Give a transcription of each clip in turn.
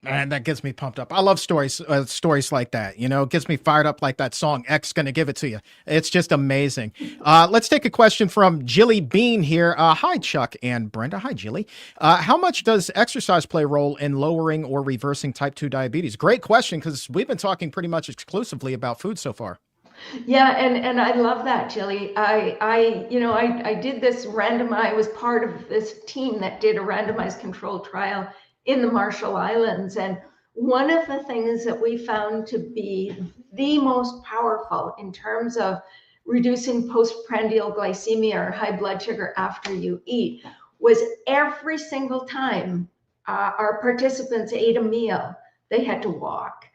And that gets me pumped up. I love stories like that. It gets me fired up like that song, X Gonna Give It to You. It's just amazing. Let's take a question from Jilly Bean here. Hi, Chuck and Brenda. Hi, Jilly. How much does exercise play a role in lowering or reversing type 2 diabetes? Great question, because we've been talking pretty much exclusively about food so far. Yeah, and I love that, Jilly. I did this I was part of this team that did a randomized controlled trial in the Marshall Islands. And one of the things that we found to be the most powerful in terms of reducing postprandial glycemia or high blood sugar after you eat was every single time our participants ate a meal, they had to walk.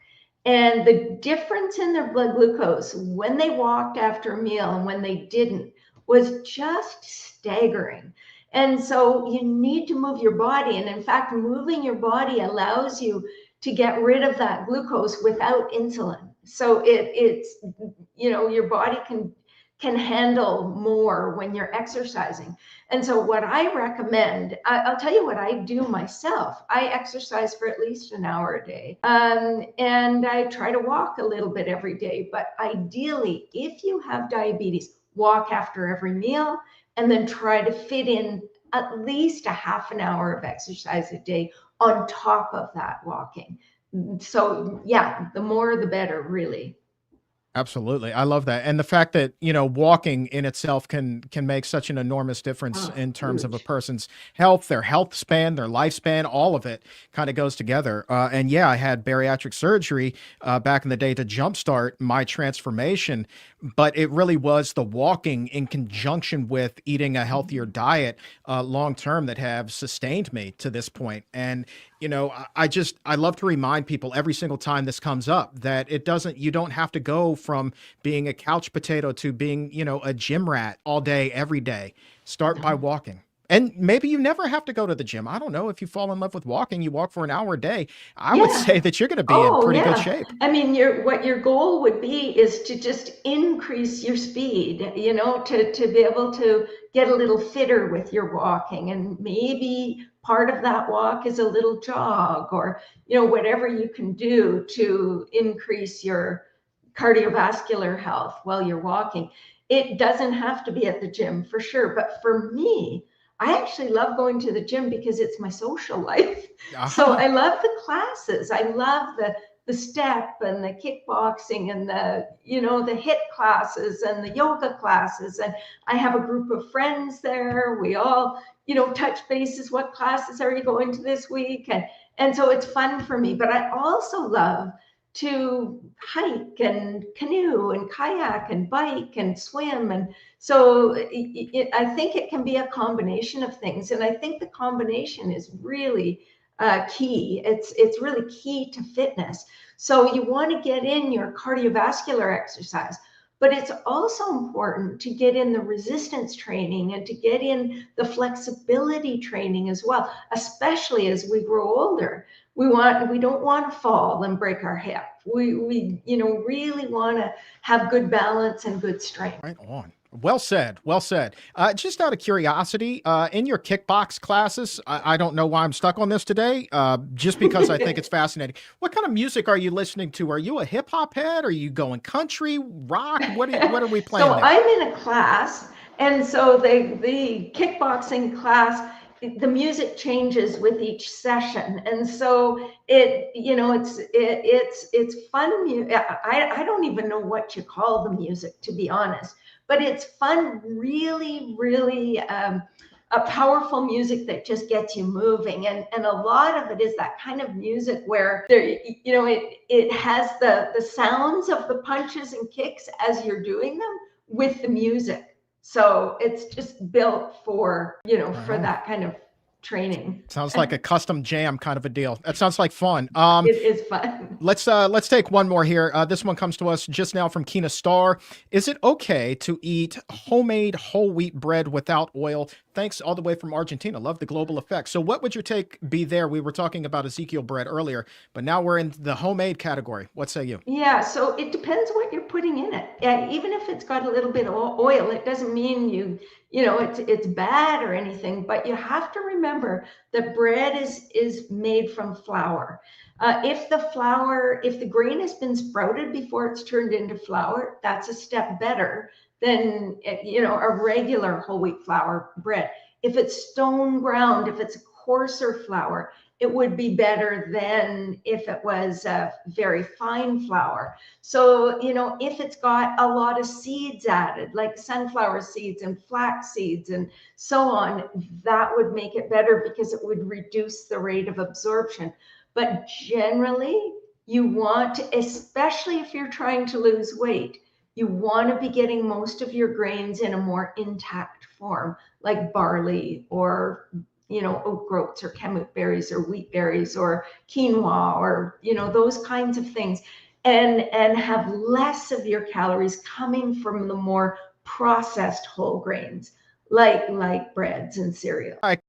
And the difference in their blood glucose when they walked after a meal and when they didn't was just staggering. And so you need to move your body. And in fact, moving your body allows you to get rid of that glucose without insulin. So it's, your body can handle more when you're exercising. And so what I recommend, I'll tell you what I do myself. I exercise for at least an hour a day. And I try to walk a little bit every day. But ideally, if you have diabetes, walk after every meal and then try to fit in at least a half an hour of exercise a day on top of that walking. So yeah, the more the better, really. Absolutely. I love that. And the fact that, walking in itself can make such an enormous difference Oh, in terms of a huge. person's health, their health span, their lifespan, all of it kind of goes together. And yeah, I had bariatric surgery back in the day to jumpstart my transformation, but it really was the walking in conjunction with eating a healthier diet long term that have sustained me to this point. And I love to remind people every single time this comes up that you don't have to go from being a couch potato to being, a gym rat all day, every day. Start by No. walking. And maybe you never have to go to the gym. I don't know. If you fall in love with walking, you walk for an hour a day. I would Yeah. say that you're going to be in Oh, pretty good yeah. shape. I mean, what your goal would be is to just increase your speed, to be able to get a little fitter with your walking. And maybe part of that walk is a little jog or, whatever you can do to increase your cardiovascular health while you're walking. It doesn't have to be at the gym for sure. But for me, I actually love going to the gym because it's my social life. So Aha. I love the classes. I love the step and the kickboxing and the hit classes and the yoga classes. And I have a group of friends there. We all, touch bases. What classes are you going to this week? And so it's fun for me. But I also love to hike and canoe and kayak and bike and swim. And so I think it can be a combination of things. And I think the combination is really key. It's really key to fitness. So you want to get in your cardiovascular exercise, but it's also important to get in the resistance training and to get in the flexibility training as well, especially as we grow older. We don't want to fall and break our hip. We really want to have good balance and good strength. Right on. Well said. Well said. Just out of curiosity, in your kickbox classes, I don't know why I'm stuck on this today, just because I think it's fascinating. What kind of music are you listening to? Are you a hip hop head? Are you going country, rock? What are we So playing there? I'm in a class, and so the kickboxing class, the music changes with each session, and so it's fun. I don't even know what you call the music, to be honest, but it's fun, really, really. A powerful music that just gets you moving, and a lot of it is that kind of music where it has the sounds of the punches and kicks as you're doing them with the music. So it's just built for Right for on. that kind of training. Sounds like a custom jam kind of a deal. That sounds like fun. It is fun. Let's take one more here. This one comes to us just now from Kina Star. Is it okay to eat homemade whole wheat bread without oil Thanks all the way from Argentina. Love the global effect. So, what would your take be there? We were talking about Ezekiel bread earlier, but now we're in the homemade category. What say you? Yeah, so it depends what you're putting in it. Yeah, even if it's got a little bit of oil, it doesn't mean it's bad or anything. But you have to remember that bread is made from flour. If the grain has been sprouted before it's turned into flour, that's a step better than a regular whole wheat flour bread. If it's stone ground, if it's a coarser flour, it would be better than if it was a very fine flour. So, if it's got a lot of seeds added, like sunflower seeds and flax seeds and so on, that would make it better because it would reduce the rate of absorption. But generally, you want, especially if you're trying to lose weight, you want to be getting most of your grains in a more intact form, like barley or oat groats or kamut berries or wheat berries or quinoa or those kinds of things, and have less of your calories coming from the more processed whole grains like breads and cereal. All right.